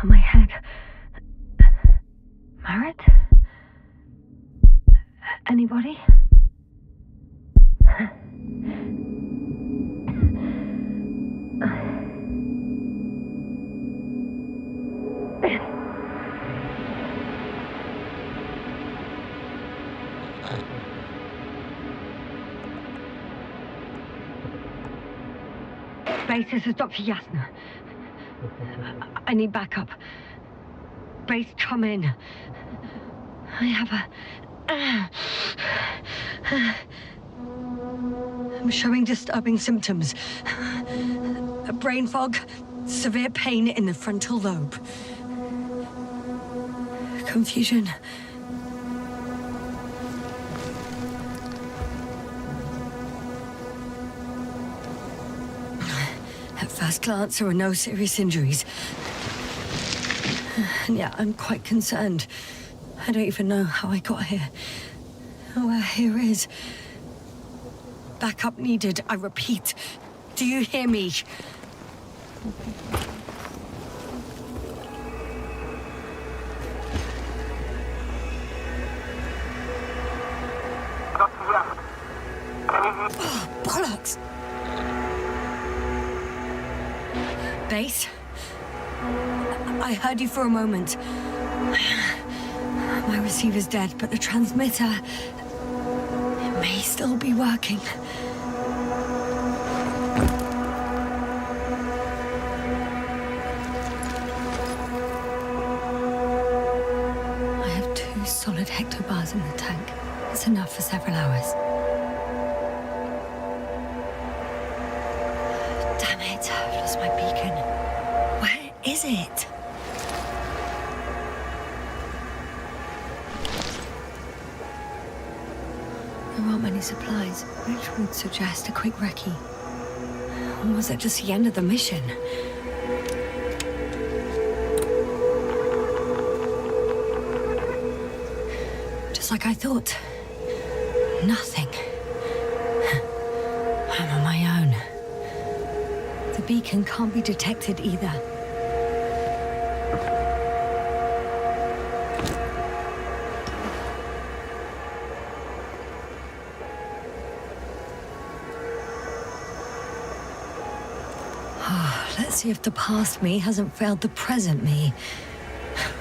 on my head. Married? Anybody? Base, this is Dr. Yasnu. I need backup. Base, come in. I have I'm showing disturbing symptoms. A brain fog, severe pain in the frontal lobe. Confusion. At first glance, there are no serious injuries. And yet, I'm quite concerned. I don't even know how I got here. Where here is. Backup needed, I repeat. Do you hear me? Oh, bollocks! Base? I heard you for a moment. My receiver's dead, but the transmitter... it may still be working. I have 2 solid hectobars in the tank. It's enough for several hours. Damn it, I've lost my beacon. Where is it? There aren't many supplies, which would suggest a quick recce. Or was it just the end of the mission? Just like I thought. Nothing. I'm on my own. The beacon can't be detected either. Let's see if the past me hasn't failed the present me.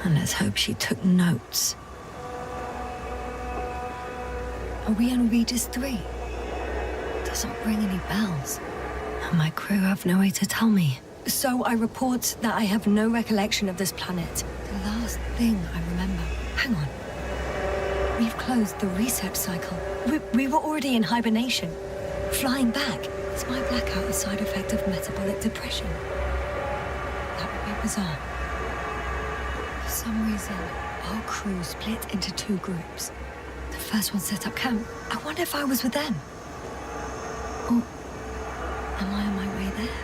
And let's hope she took notes. Are we on Regis 3? Doesn't ring any bells. And my crew have no way to tell me. So I report that I have no recollection of this planet. The last thing I remember... Hang on. We've closed the reset cycle. We were already in hibernation. Flying back. Is my blackout a side effect of metabolic depression? That would be bizarre. For some reason, our crew split into 2 groups. The first one set up camp. I wonder if I was with them. Or am I on my way there?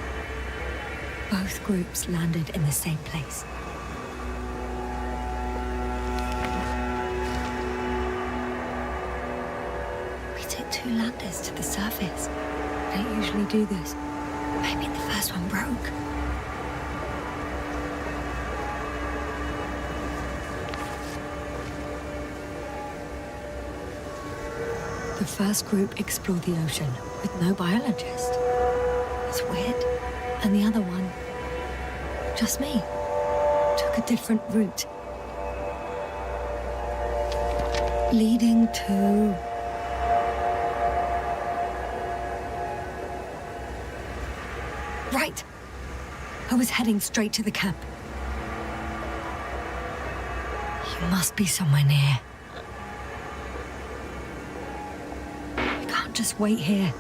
Both groups landed in the same place. We took 2 landers to the surface. I don't usually do this. Maybe the first one broke. The first group explored the ocean with no biologist. It's weird. And the other one, just me, took a different route. Leading to... Right. I was heading straight to the camp. You must be somewhere near. I can't just wait here.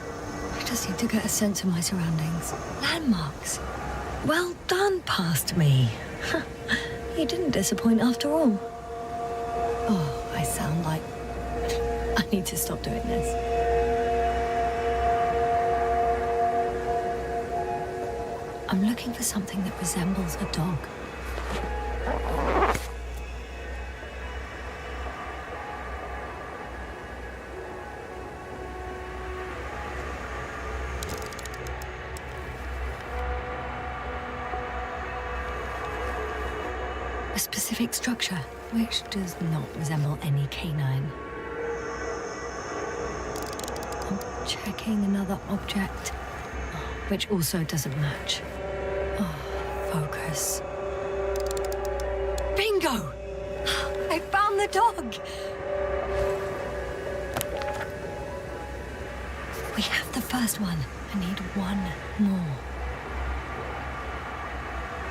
I just need to get a sense of my surroundings. Landmarks. Well done, past me. You didn't disappoint after all. Oh, I sound like... I need to stop doing this. I'm looking for something that resembles a dog. a specific structure which does not resemble any canine. I'm checking another object, which also doesn't match. Oh, focus. Bingo! I found the dog! We have the first one. I need one more.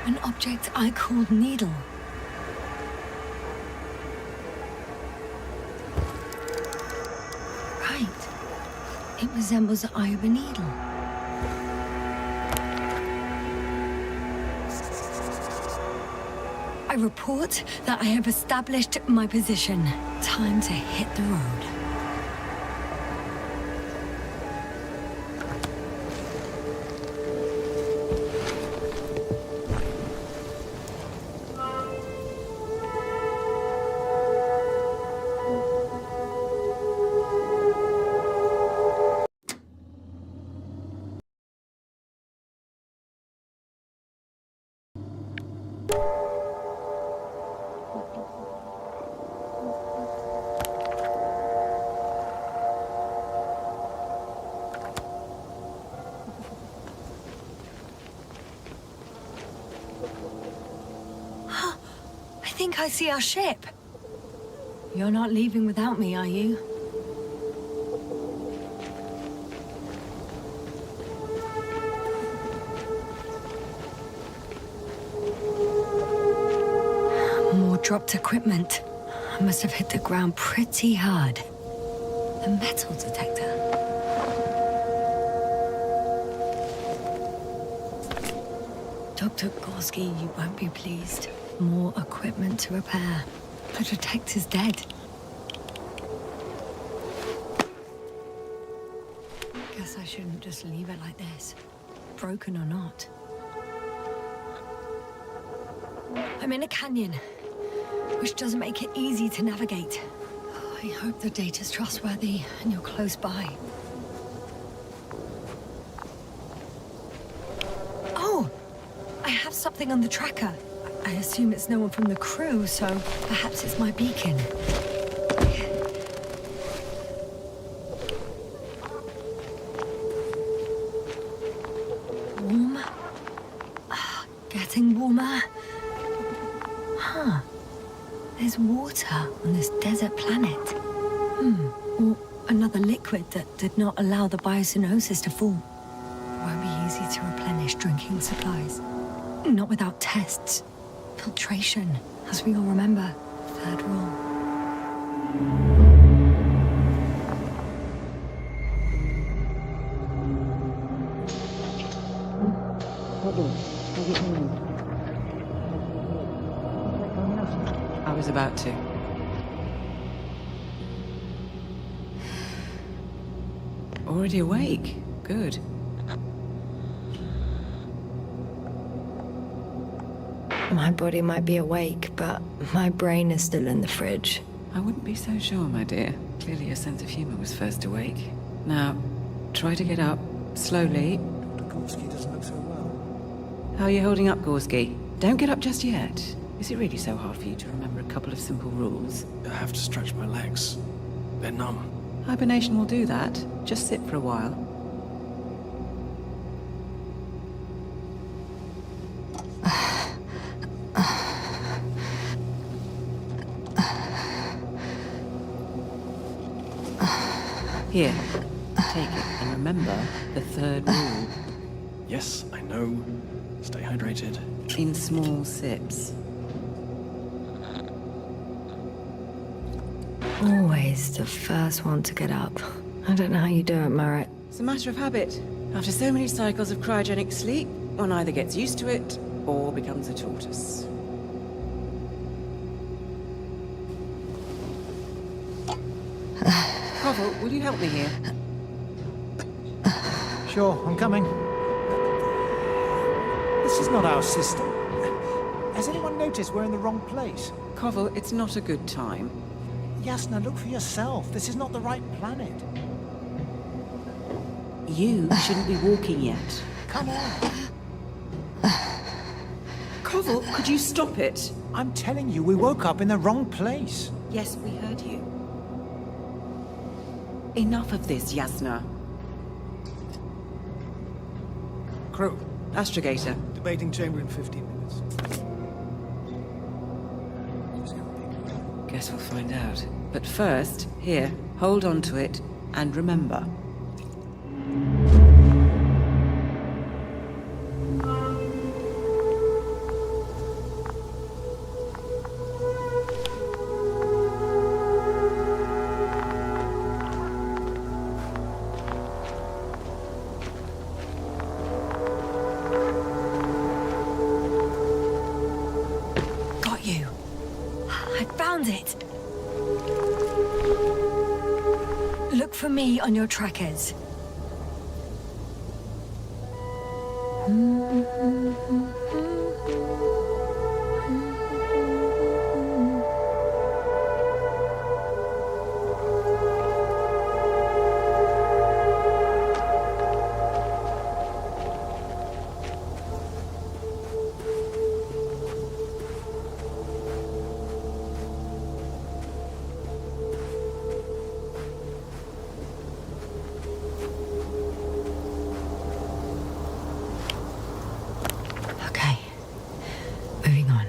An object I called needle. Right. It resembles the eye of a needle. I report that I have established my position. Time to hit the road. I think I see our ship. You're not leaving without me, are you? More dropped equipment. I must have hit the ground pretty hard. The metal detector. Dr. Gorski, you won't be pleased. More equipment to repair. The detector's dead. Guess I shouldn't just leave it like this, broken or not. I'm in a canyon, which doesn't make it easy to navigate. I hope the data's trustworthy and you're close by. Oh! I have something on the tracker. I assume it's no one from the crew, so perhaps it's my beacon. Warm? Getting warmer? Huh. There's water on this desert planet. Or another liquid that did not allow the biocenosis to form. Won't be easy to replenish drinking supplies. Not without tests. Filtration, as we all remember. Third rule. I was about to. Already awake? Good. My body might be awake, but my brain is still in the fridge. I wouldn't be so sure, my dear. Clearly your sense of humor was first awake. Now, try to get up, slowly. Dr. Gorski doesn't look so well. How are you holding up, Gorski? Don't get up just yet. Is it really so hard for you to remember a couple of simple rules? I have to stretch my legs. They're numb. Hibernation will do that. Just sit for a while. Here, take it, and remember the third rule. Yes, I know. Stay hydrated. In small sips. Always the first one to get up. I don't know how you do it, Merritt. It's a matter of habit. After so many cycles of cryogenic sleep, one either gets used to it or becomes a tortoise. Koval, will you help me here? Sure, I'm coming. This is not our system. Has anyone noticed we're in the wrong place? Koval, it's not a good time. Yasna, look for yourself. This is not the right planet. You shouldn't be walking yet. Come on. Koval, could you stop it? I'm telling you, we woke up in the wrong place. Yes, we heard you. Enough of this, Yasna. Crew, Astrogator. debating chamber in 15 minutes. Guess we'll find out. But first, here, hold on to it, and remember. Got you. I found it. Look for me on your trackers. Okay. Moving on.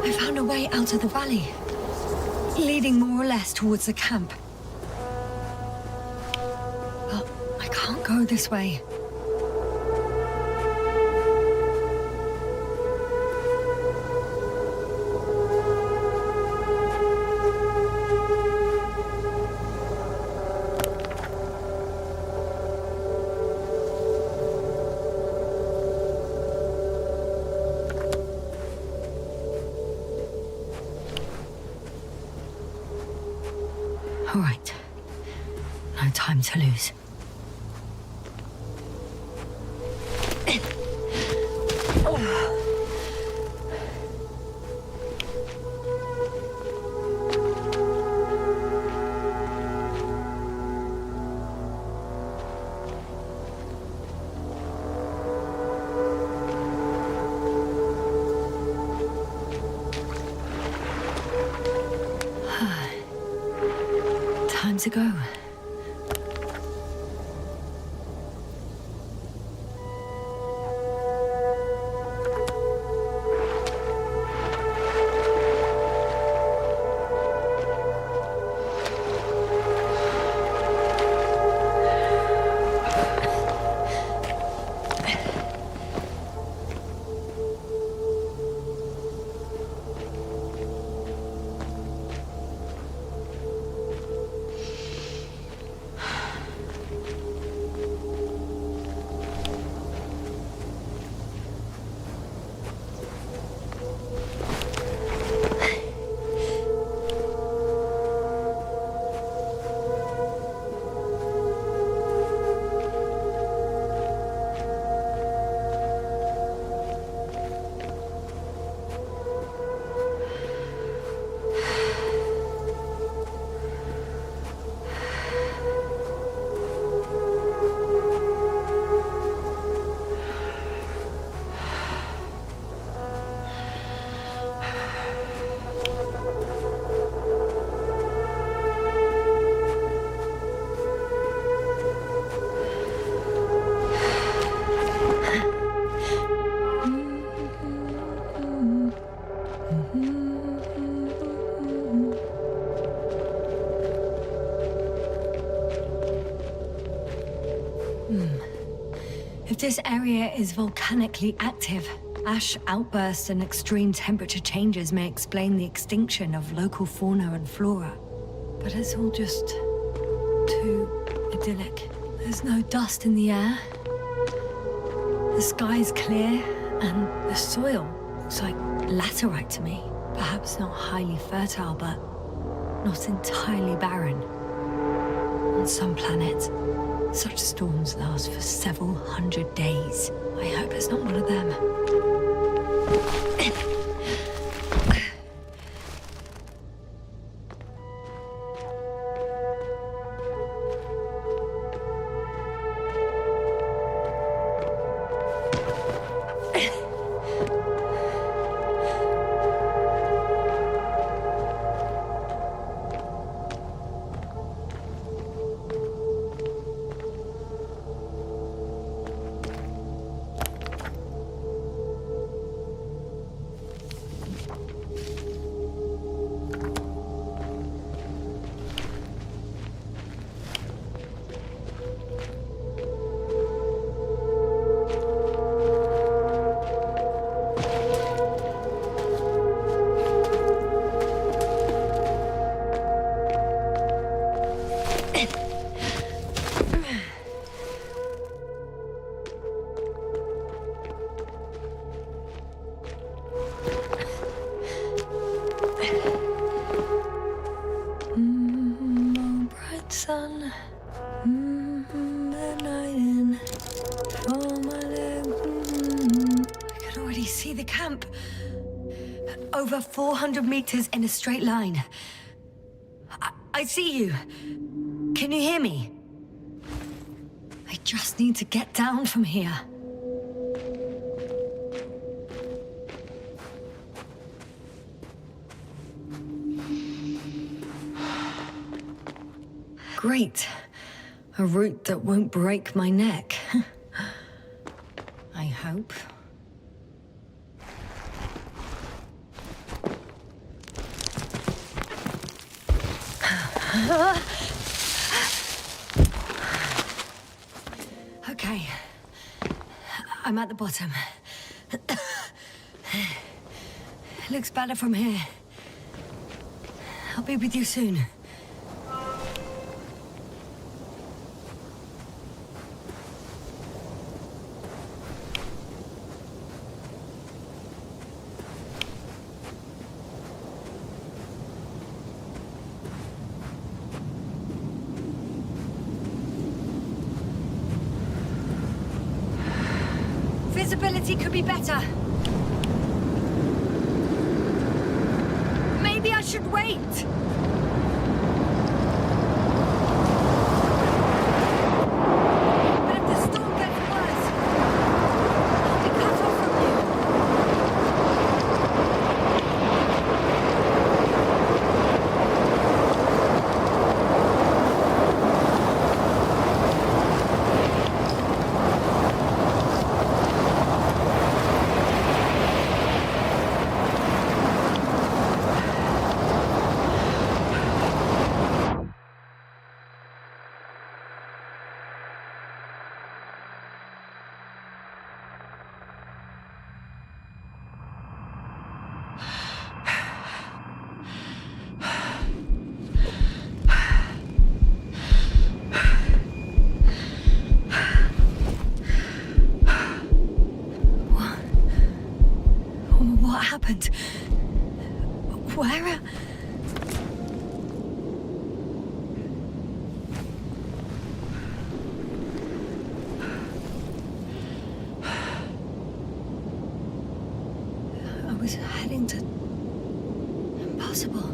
I found a way out of the valley, leading more or less towards the camp. But I can't go this way. All right. No time to lose. Time to go. If this area is volcanically active, ash outbursts and extreme temperature changes may explain the extinction of local fauna and flora. But it's all just too idyllic. There's no dust in the air. The sky's clear, and the soil looks like laterite to me. Perhaps not highly fertile, but not entirely barren. on some planets. Such storms last for several hundred days. I hope it's not one of them. Sun, the night in, oh my leg. I could already see the camp. Over 400 meters in a straight line. I see you. Can you hear me? I just need to get down from here. Great. A route that won't break my neck. I hope. Okay. I'm at the bottom. Looks better from here. I'll be with you soon. Visibility could be better. Maybe I should wait. But if the storm gets worse, I'll be cut off from you. What happened? Where? I was heading to... Impossible.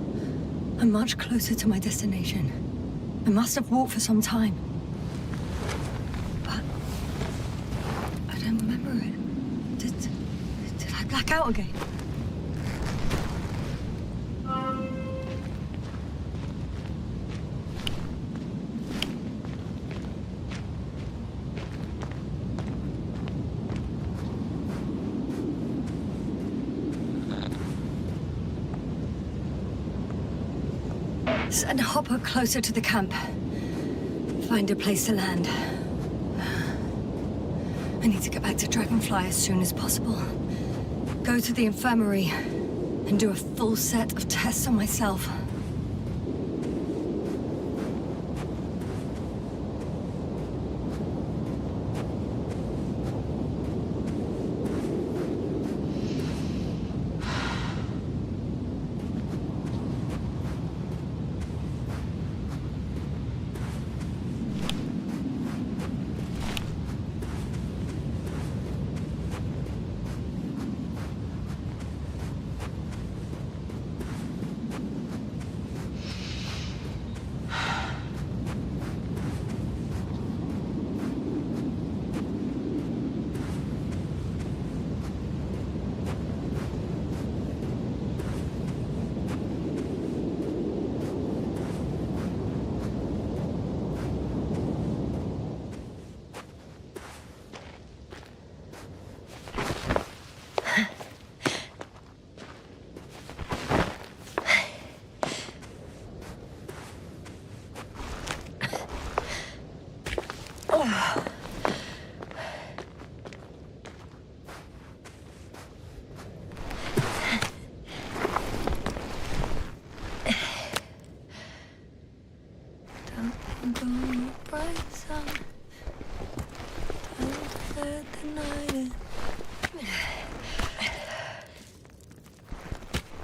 I'm much closer to my destination. I must have walked for some time. But... I don't remember it. Did I black out again? Send a hopper closer to the camp. Find a place to land. I need to get back to Dragonfly as soon as possible. Go to the infirmary and do a full set of tests on myself.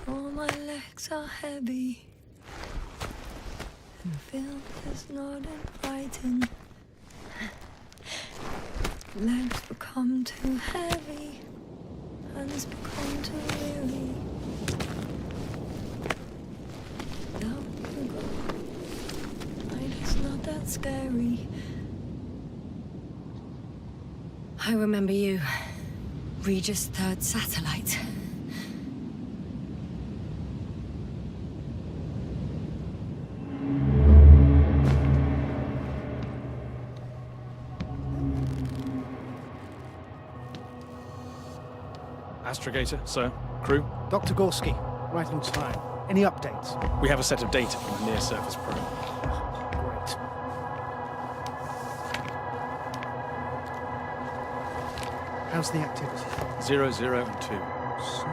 All my legs are heavy, and the field is not inviting. Legs become too heavy, hands become too weary. Down you go. Night is not that scary. I remember you. Regis' third satellite. Astrogator, sir. Crew. Dr. Gorski, right on time. Any updates? We have a set of data from the near-surface probe. Great. How's the activity? 0, 0, and 2. So,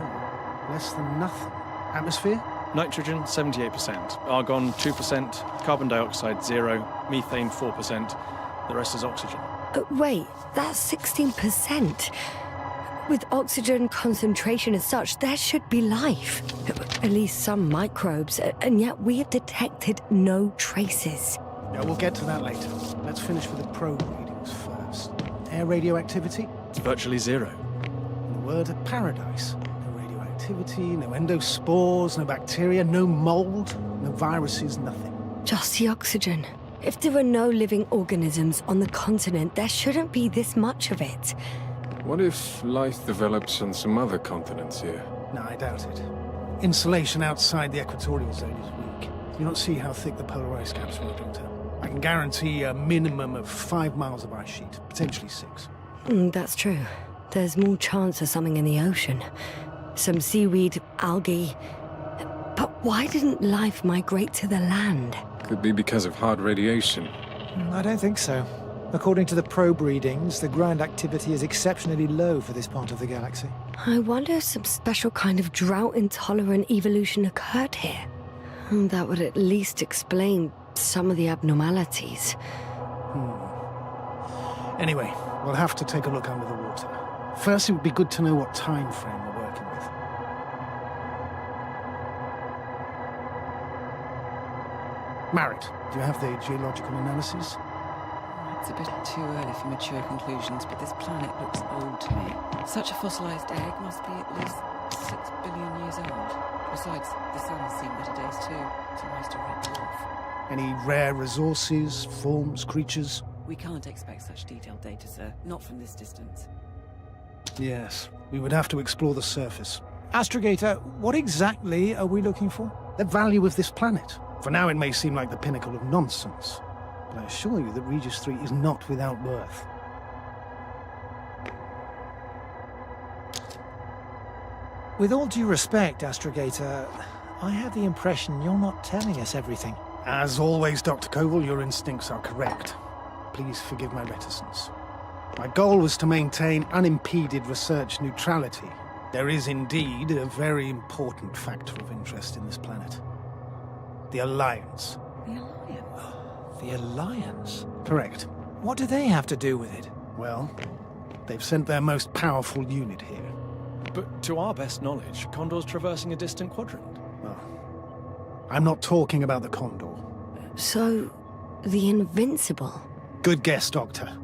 less than nothing. Atmosphere? Nitrogen, 78%. Argon, 2%. Carbon dioxide, 0. Methane, 4%. The rest is oxygen. Wait, that's 16%. With oxygen concentration as such, there should be life. At least some microbes, and yet we have detected no traces. Yeah, we'll get to that later. Let's finish with the probe readings first. Air radioactivity? It's virtually 0. In a word, a paradise. No radioactivity, no endospores, no bacteria, no mold, no viruses, nothing. Just the oxygen. If there are no living organisms on the continent, there shouldn't be this much of it. What if life develops on some other continents here? No, I doubt it. Insulation outside the equatorial zone is weak. You don't see how thick the polar ice caps were, Doctor. I can guarantee a minimum of 5 miles of ice sheet, potentially 6. That's true. There's more chance of something in the ocean. Some seaweed, algae. But why didn't life migrate to the land? Could be because of hard radiation. I don't think so. According to the probe readings, the ground activity is exceptionally low for this part of the galaxy. I wonder if some special kind of drought-intolerant evolution occurred here. That would at least explain some of the abnormalities. Anyway, we'll have to take a look under the water. First, it would be good to know what time frame we're working with. Marit, do you have the geological analysis? It's a bit too early for mature conclusions, but this planet looks old to me. Such a fossilized egg must be at least 6 billion years old. Besides, the sun has seen better days too. It's almost a red dwarf. Any rare resources, forms, creatures? We can't expect such detailed data, sir. Not from this distance. Yes, we would have to explore the surface. Astrogator, what exactly are we looking for? The value of this planet. For now, it may seem like the pinnacle of nonsense. But I assure you that Regis 3 is not without worth. With all due respect, Astrogator, I have the impression you're not telling us everything. As always, Dr. Koval, your instincts are correct. Please forgive my reticence. My goal was to maintain unimpeded research neutrality. There is indeed a very important factor of interest in this planet. The Alliance. The Alliance? The Alliance? Correct. What do they have to do with it? Well, they've sent their most powerful unit here. But to our best knowledge, Condor's traversing a distant quadrant. Well, I'm not talking about the Condor. So, the Invincible. Good guess, Doctor.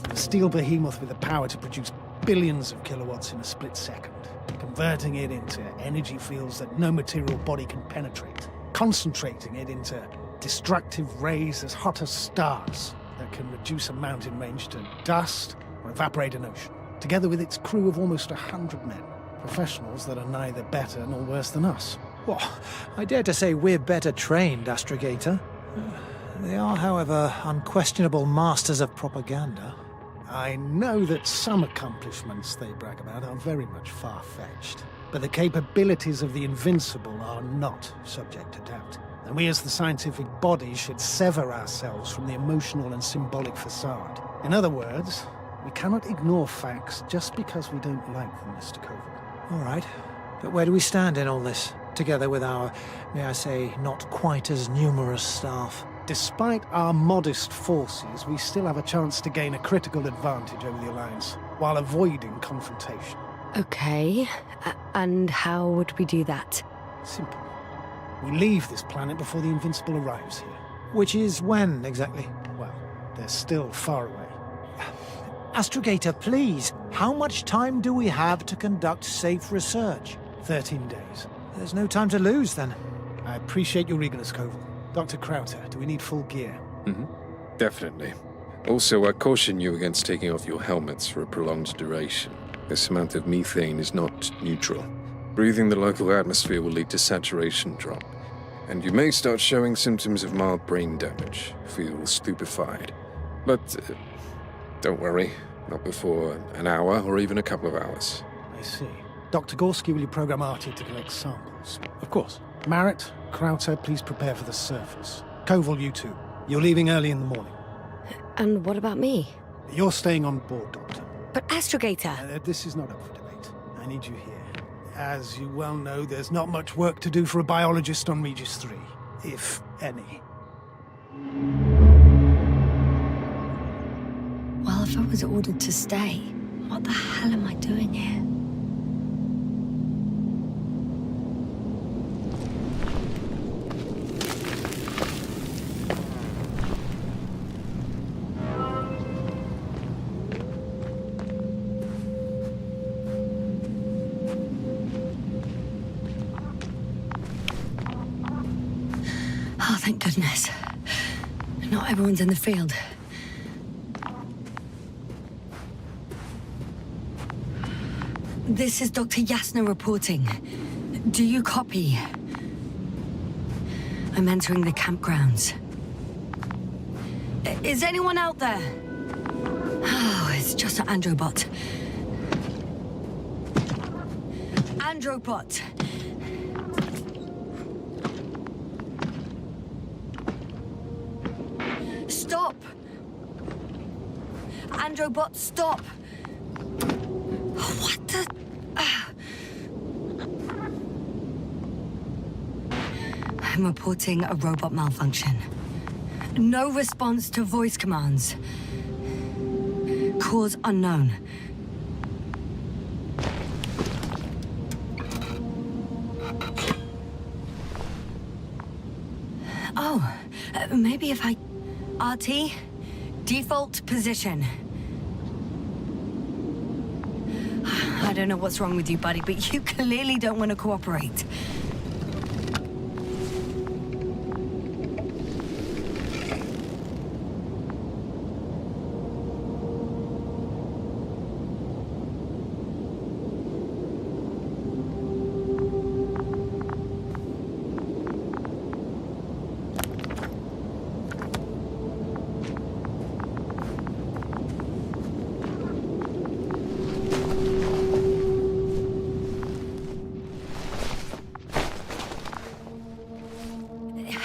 A steel behemoth with the power to produce billions of kilowatts in a split second, converting it into energy fields that no material body can penetrate, concentrating it into destructive rays as hot as stars that can reduce a mountain range to dust or evaporate an ocean, together with its crew of almost 100 men, professionals that are neither better nor worse than us. Well, I dare to say we're better trained, Astrogator. They are, however, unquestionable masters of propaganda. I know that some accomplishments they brag about are very much far-fetched, but the capabilities of the Invincible are not subject to doubt. And we as the scientific body should sever ourselves from the emotional and symbolic facade. In other words, we cannot ignore facts just because we don't like them, Mr. Koval. All right. But where do we stand in all this, together with our, may I say, not quite as numerous staff? Despite our modest forces, we still have a chance to gain a critical advantage over the Alliance, while avoiding confrontation. Okay, and how would we do that? Simple. We leave this planet before the Invincible arrives here. Which is when, exactly? Well, they're still far away. Astrogator, please, how much time do we have to conduct safe research? 13 days. There's no time to lose, then. I appreciate your eagerness, Koval. Dr. Krauter, do we need full gear? Definitely. Also, I caution you against taking off your helmets for a prolonged duration. This amount of methane is not neutral. Breathing the local atmosphere will lead to saturation drop, and you may start showing symptoms of mild brain damage, feel stupefied. But don't worry, not before an hour or even a couple of hours. I see. Dr. Gorski, will you program Artie to collect samples? Of course. Marrett, Krauter, please prepare for the surface. Koval, you two. You're leaving early in the morning. And what about me? You're staying on board, Doctor. But Astrogator... This is not up for debate. I need you here. As you well know, there's not much work to do for a biologist on Regis 3, if any. Well, if I was ordered to stay, what the hell am I doing here? Oh, thank goodness. Not everyone's in the field. This is Dr. Yassna reporting. Do you copy? I'm entering the campgrounds. Is anyone out there? Oh, it's just an androbot. Androbot! Stop! Androbot, stop! What the... I'm reporting a robot malfunction. No response to voice commands. Cause unknown. Oh, maybe if I... RT, default position. I don't know what's wrong with you, buddy, but you clearly don't want to cooperate.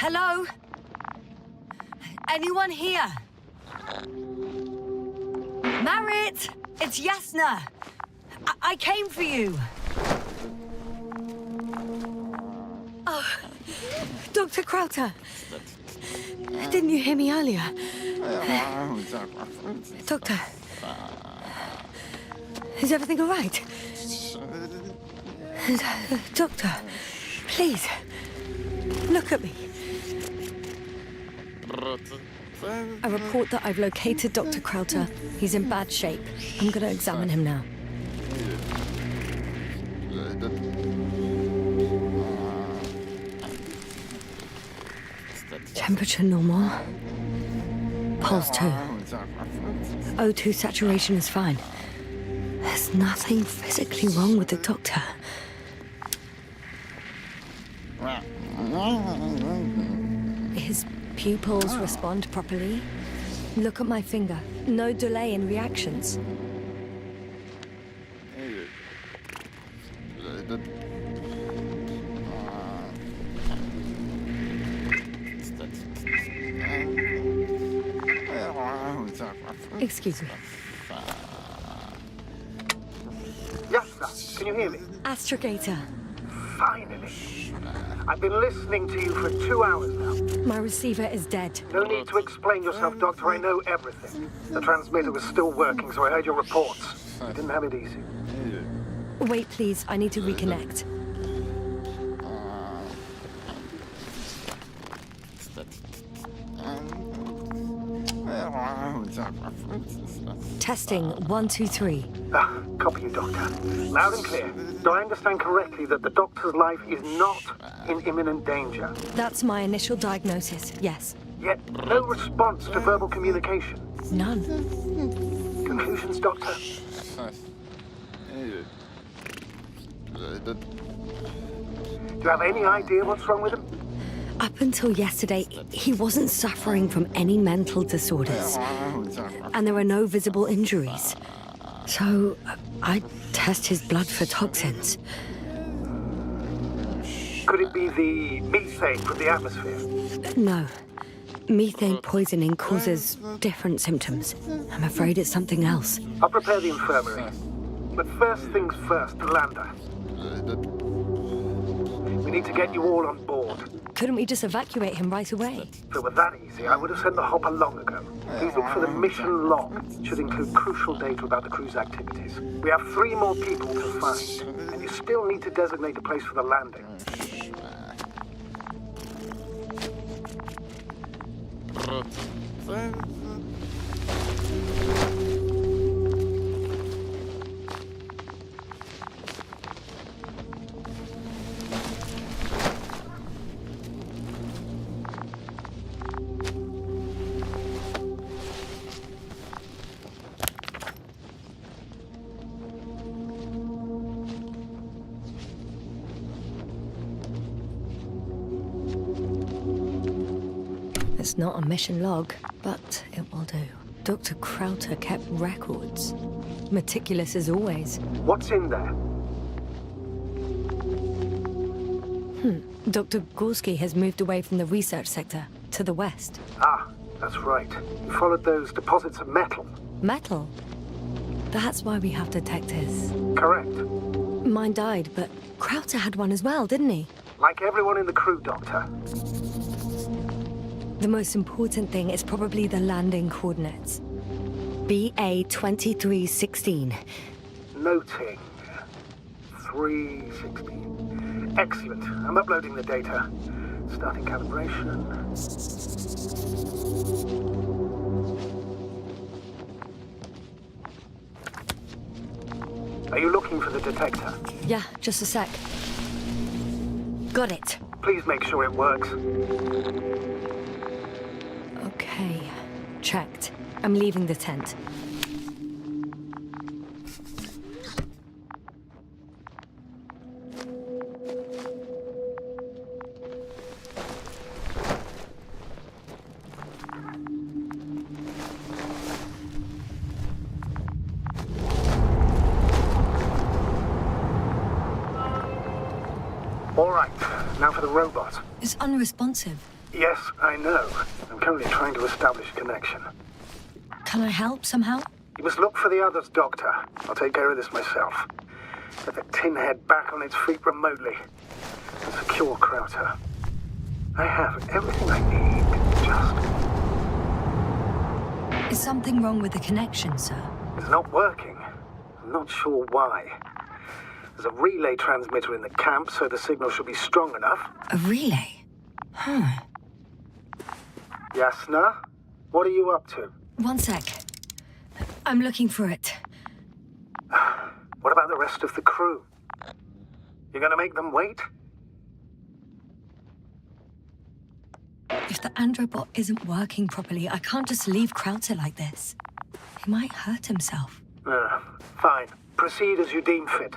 Hello? Anyone here? Marrett! It's Yassna! I came for you! Oh, Dr. Krauter! Didn't you hear me earlier? Doctor? Is everything all right? Doctor, please, look at me. I report that I've located Dr. Krauter. He's in bad shape. I'm going to examine him now. Temperature normal. Pulse 2. O2 saturation is fine. There's nothing physically wrong with the doctor. His pupils respond properly. Look at my finger. No delay in reactions. Excuse me. Yasna, can you hear me? Astrogator. Finally. I've been listening to you for 2 hours now. My receiver is dead. No need to explain yourself, Doctor. I know everything. The transmitter was still working, so I heard your reports. You didn't have it easy. Wait, please. I need to reconnect. Testing 1, 2, 3. Copy you, Doctor. Loud and clear. Do I understand correctly that the Doctor's life is not in imminent danger? That's my initial diagnosis, yes. Yet no response to verbal communication. None. Conclusions, Doctor? Do you have any idea what's wrong with him? Up until yesterday, he wasn't suffering from any mental disorders. And there are no visible injuries. So, I test his blood for toxins. Could it be the methane from the atmosphere? No. Methane poisoning causes different symptoms. I'm afraid it's something else. I'll prepare the infirmary. But first things first, the lander. We need to get you all on board. Couldn't we just evacuate him right away? If it were that easy, I would have sent the hopper long ago. Please look for the mission log. It should include crucial data about the crew's activities. We have 3 more people to find, and you still need to designate a place for the landing. It's not a mission log, but it will do. Dr. Krauter kept records. Meticulous as always. What's in there? Dr. Gorski has moved away from the research sector to the west. Ah, that's right. You followed those deposits of metal. Metal? That's why we have detectors. Correct. Mine died, but Krauter had one as well, didn't he? Like everyone in the crew, Doctor. The most important thing is probably the landing coordinates. BA 2316. Noting. 316. Excellent. I'm uploading the data. Starting calibration. Are you looking for the detector? Yeah, just a sec. Got it. Please make sure it works. Okay, checked. I'm leaving the tent. All right, now for the robot. It's unresponsive. Yes, I know. I'm currently trying to establish a connection. Can I help somehow? You must look for the others, Doctor. I'll take care of this myself. Get the tin head back on its feet remotely. And secure Krauter. I have everything I need. Just... Is something wrong with the connection, sir? It's not working. I'm not sure why. There's a relay transmitter in the camp, so the signal should be strong enough. A relay? Huh. Yasna? What are you up to? One sec. I'm looking for it. What about the rest of the crew? You're gonna make them wait? If the androbot isn't working properly, I can't just leave Krauter like this. He might hurt himself. Fine. Proceed as you deem fit.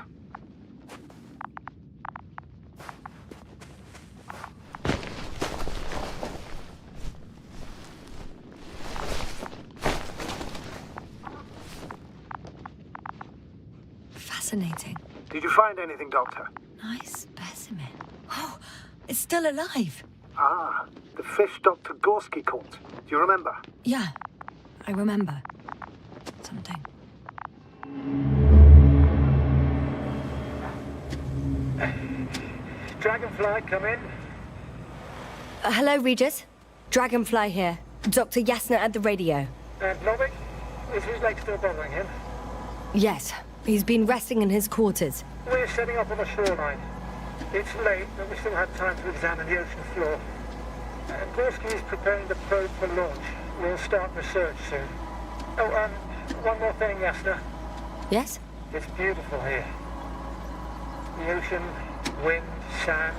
Fascinating. Did you find anything, Doctor? Nice specimen. Oh, it's still alive. Ah, the fish Dr. Gorski caught. Do you remember? Yeah, I remember. something. Dragonfly, come in. Hello, Regis. Dragonfly here. Dr. Yassna at the radio. Novik, is his leg still bothering him? Yes, he's been resting in his quarters. We're setting up on the shoreline. It's late, but we still have time to examine the ocean floor. Gorski is preparing the probe for launch. We'll start research soon. Oh, one more thing, Yassna. Yes? It's beautiful here. The ocean, wind, sand.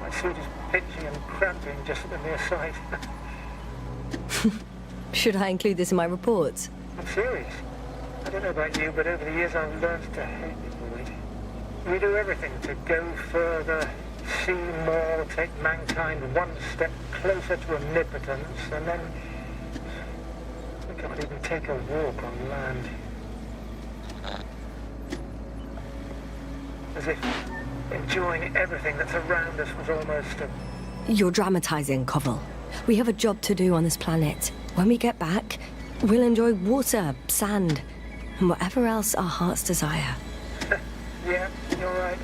My suit is pitching and cramping just at the near sight. Should I include this in my reports? I'm serious. I don't know about you, but over the years I've learned to hate the void. We do everything to go further, see more, take mankind one step closer to omnipotence, and then we can't even take a walk on land. As if enjoying everything that's around us was almost a... You're dramatizing, Koval. We have a job to do on this planet. When we get back, we'll enjoy water, sand, and whatever else our hearts desire. Yeah, you're right.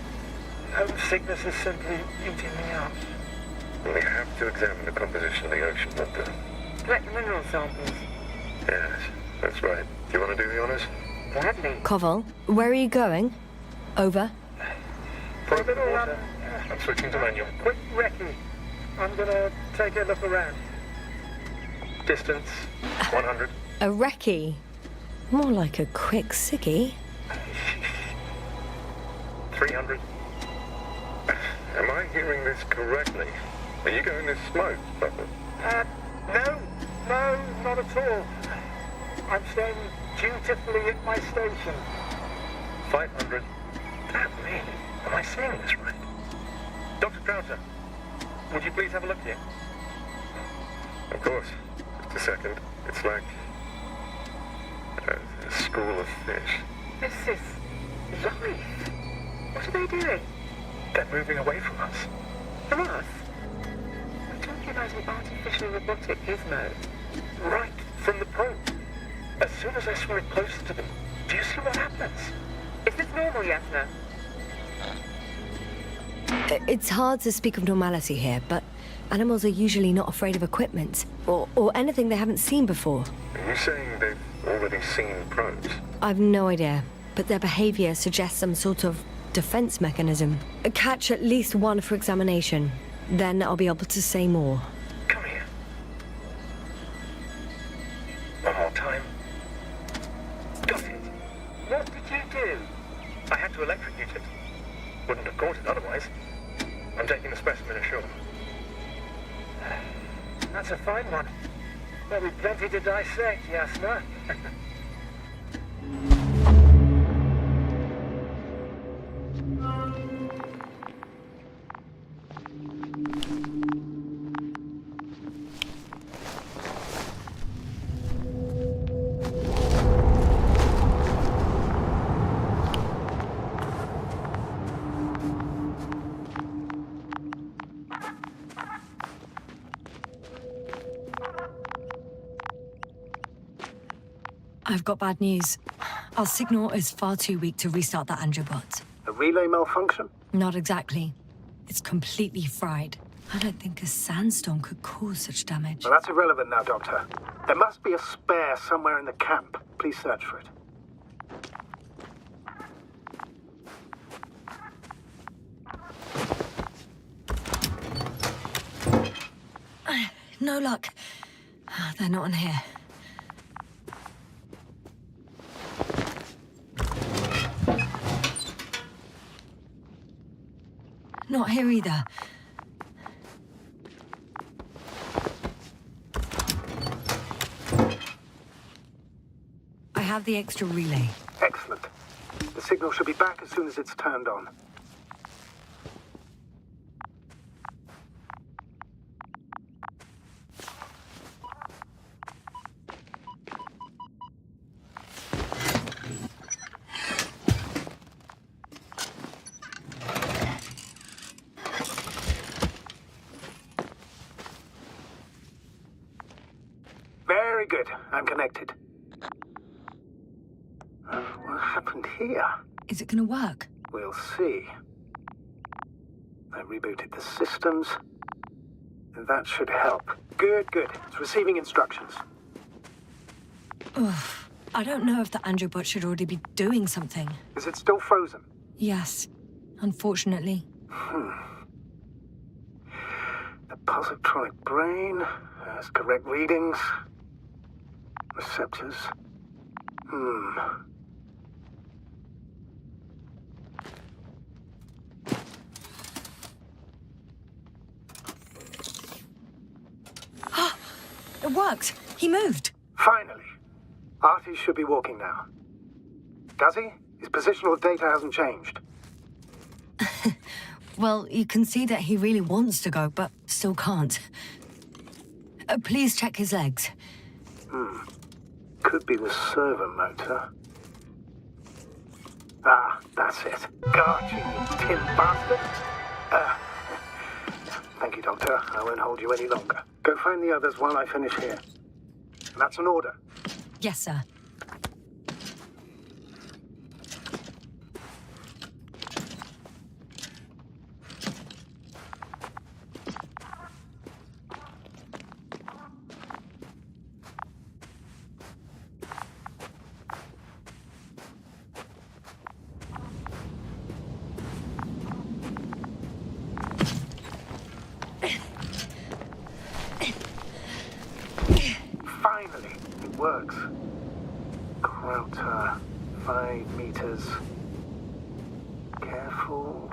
Homesickness is simply eating me up. We have to examine the composition of the ocean, Doctor. Collect mineral samples. Yes, that's right. Do you want to do the honors? Gladly. Koval, where are you going? Over. For a little, I'm switching to manual. quick recce. I'm gonna take a look around. Distance. 100. A recce? More like a quick sickie. 300. Am I hearing this correctly? Are you going to smoke, Doctor? No, not at all. I'm staying dutifully at my station. 500. Damn me. Am I saying this right? Dr. Crowther, would you please have a look here? Of course. Just a second. It's like a school of fish. This is life. What are they doing? They're moving away from us. From us? We're talking about an artificial robotic gizmo. Right from the probe. As soon as I swim it closer to them, do you see what happens? Is this normal, Yassna? It's hard to speak of normality here, but animals are usually not afraid of equipment or anything they haven't seen before. Are you saying they've already seen probes? I've no idea, but their behavior suggests some sort of defense mechanism. Catch at least one for examination. Then I'll be able to say more. Come here. One more time. Got it. What did you do? I had to electrocute it. Wouldn't have caught it otherwise. I'm taking the specimen ashore. That's a fine one. There'll be plenty to dissect, Yassna. I've got bad news. Our signal is far too weak to restart that Androbot. A relay malfunction? Not exactly. It's completely fried. I don't think a sandstorm could cause such damage. Well, that's irrelevant now, Doctor. There must be a spare somewhere in the camp. Please search for it. No luck. They're not in here. Not here either. I have the extra relay. Excellent. The signal should be back as soon as it's turned on. Very good. I'm connected. happened here? Is it gonna work? We'll see. I rebooted the systems. That should help. Good. It's receiving instructions. Ugh. I don't know if the Andrew bot should already be doing something. Is it still frozen? Yes, unfortunately. The positronic brain has correct readings. Receptors. It worked. He moved. Finally. Artie should be walking now. Does he? His positional data hasn't changed. Well, you can see that he really wants to go, but still can't. Please check his legs. Could be the servo motor. Ah, that's it. Got you tin bastard. Thank you, Doctor. I won't hold you any longer. Go find the others while I finish here. That's an order. Yes, sir. Finally, it works. Crouter, 5 meters. Careful.